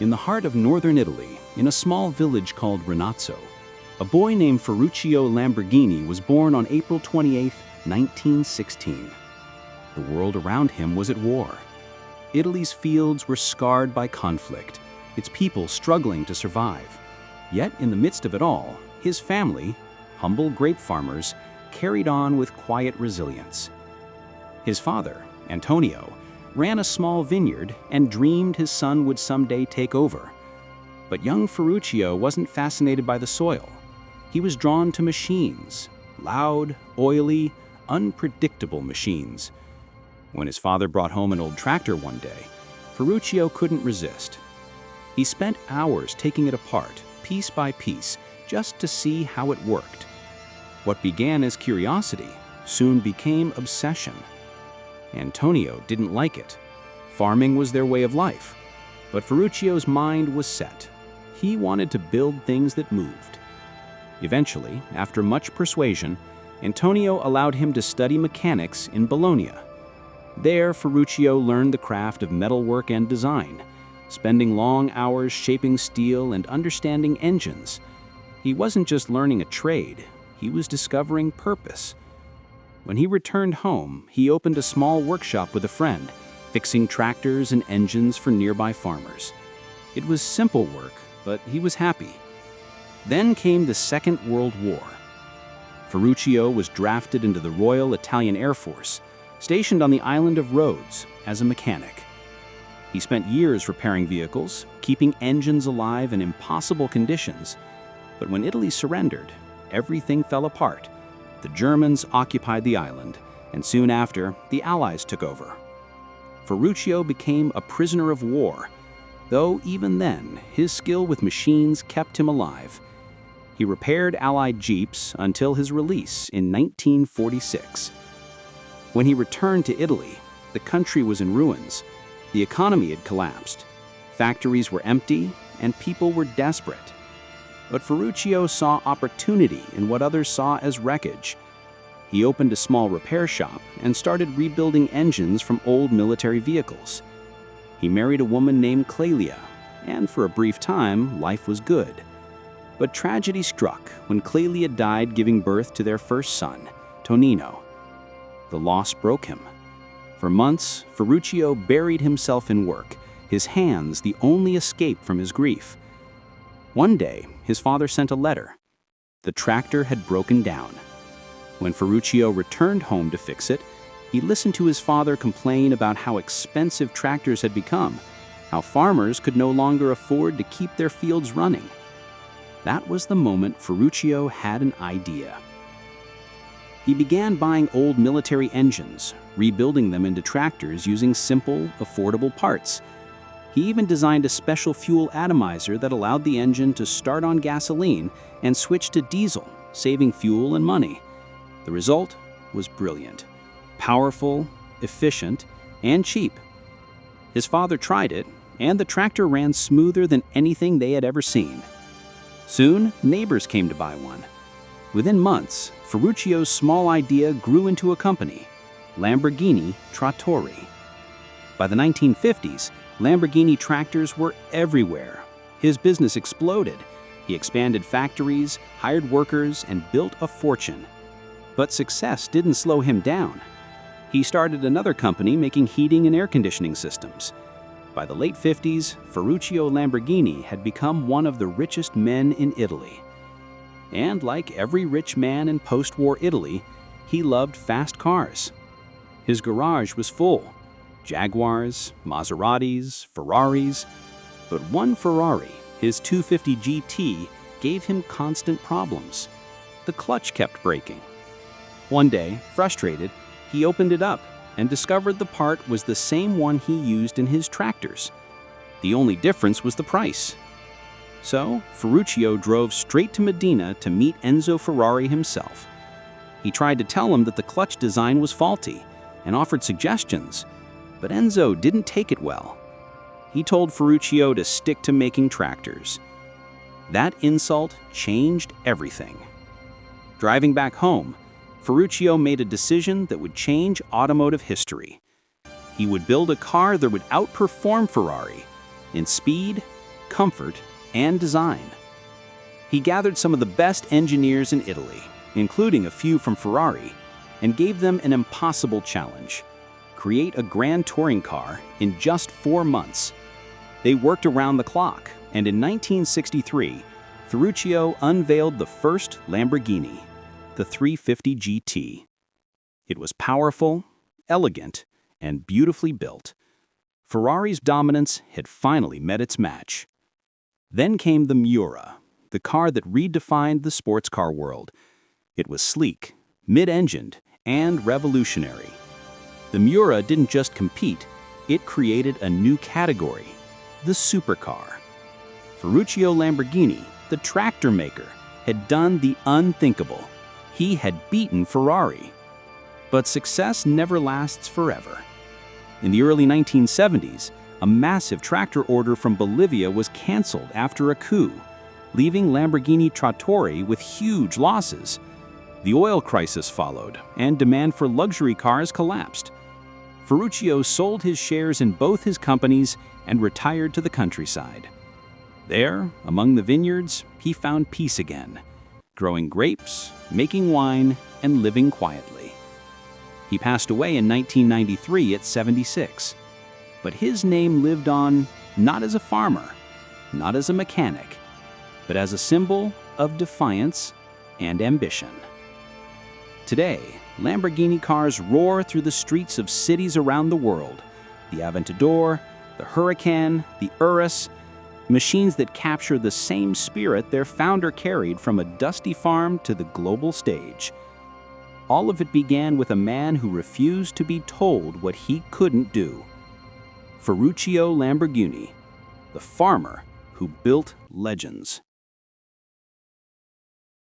In the heart of northern Italy, in a small village called Renazzo, a boy named Ferruccio Lamborghini was born on April 28, 1916. The world around him was at war. Italy's fields were scarred by conflict, its people struggling to survive. Yet in the midst of it all, his family, humble grape farmers, carried on with quiet resilience. His father, Antonio, ran a small vineyard and dreamed his son would someday take over. But young Ferruccio wasn't fascinated by the soil. He was drawn to machines, loud, oily, unpredictable machines. When his father brought home an old tractor one day, Ferruccio couldn't resist. He spent hours taking it apart, piece by piece, just to see how it worked. What began as curiosity soon became obsession. Antonio didn't like it. Farming was their way of life. But Ferruccio's mind was set. He wanted to build things that moved. Eventually, after much persuasion, Antonio allowed him to study mechanics in Bologna. There, Ferruccio learned the craft of metalwork and design, spending long hours shaping steel and understanding engines. He wasn't just learning a trade, he was discovering purpose. When he returned home, he opened a small workshop with a friend, fixing tractors and engines for nearby farmers. It was simple work, but he was happy. Then came the Second World War. Ferruccio was drafted into the Royal Italian Air Force, stationed on the island of Rhodes as a mechanic. He spent years repairing vehicles, keeping engines alive in impossible conditions. But when Italy surrendered, everything fell apart. The Germans occupied the island, and soon after, the Allies took over. Ferruccio became a prisoner of war, though even then, his skill with machines kept him alive. He repaired Allied jeeps until his release in 1946. When he returned to Italy, the country was in ruins. The economy had collapsed. Factories were empty, and people were desperate. But Ferruccio saw opportunity in what others saw as wreckage. He opened a small repair shop and started rebuilding engines from old military vehicles. He married a woman named Clelia, and for a brief time, life was good. But tragedy struck when Clelia died giving birth to their first son, Tonino. The loss broke him. For months, Ferruccio buried himself in work, his hands the only escape from his grief. One day, his father sent a letter. The tractor had broken down. When Ferruccio returned home to fix it, he listened to his father complain about how expensive tractors had become, how farmers could no longer afford to keep their fields running. That was the moment Ferruccio had an idea. He began buying old military engines, rebuilding them into tractors using simple, affordable parts. He even designed a special fuel atomizer that allowed the engine to start on gasoline and switch to diesel, saving fuel and money. The result was brilliant. Powerful, efficient, and cheap. His father tried it, and the tractor ran smoother than anything they had ever seen. Soon, neighbors came to buy one. Within months, Ferruccio's small idea grew into a company, Lamborghini Trattori. By the 1950s, Lamborghini tractors were everywhere. His business exploded. He expanded factories, hired workers, and built a fortune. But success didn't slow him down. He started another company making heating and air conditioning systems. By the late 50s, Ferruccio Lamborghini had become one of the richest men in Italy. And like every rich man in post-war Italy, he loved fast cars. His garage was full. Jaguars, Maseratis, Ferraris. But one Ferrari, his 250 GT, gave him constant problems. The clutch kept breaking. One day, frustrated, he opened it up and discovered the part was the same one he used in his tractors. The only difference was the price. So, Ferruccio drove straight to Modena to meet Enzo Ferrari himself. He tried to tell him that the clutch design was faulty and offered suggestions, but Enzo didn't take it well. He told Ferruccio to stick to making tractors. That insult changed everything. Driving back home, Ferruccio made a decision that would change automotive history. He would build a car that would outperform Ferrari in speed, comfort, and design. He gathered some of the best engineers in Italy, including a few from Ferrari, and gave them an impossible challenge: create a grand touring car in just 4 months. They worked around the clock, and in 1963, Ferruccio unveiled the first Lamborghini, the 350 GT. It was powerful, elegant, and beautifully built. Ferrari's dominance had finally met its match. Then came the Miura, the car that redefined the sports car world. It was sleek, mid-engined, and revolutionary. The Miura didn't just compete, it created a new category: the supercar. Ferruccio Lamborghini, the tractor maker, had done the unthinkable. He had beaten Ferrari. But success never lasts forever. In the early 1970s, a massive tractor order from Bolivia was canceled after a coup, leaving Lamborghini Trattori with huge losses. The oil crisis followed, and demand for luxury cars collapsed. Ferruccio sold his shares in both his companies and retired to the countryside. There, among the vineyards, he found peace again, growing grapes, making wine, and living quietly. He passed away in 1993 at 76. But his name lived on not as a farmer, not as a mechanic, but as a symbol of defiance and ambition. Today, Lamborghini cars roar through the streets of cities around the world. The Aventador, the Huracan, the Urus, machines that capture the same spirit their founder carried from a dusty farm to the global stage. All of it began with a man who refused to be told what he couldn't do. Ferruccio Lamborghini, the farmer who built legends.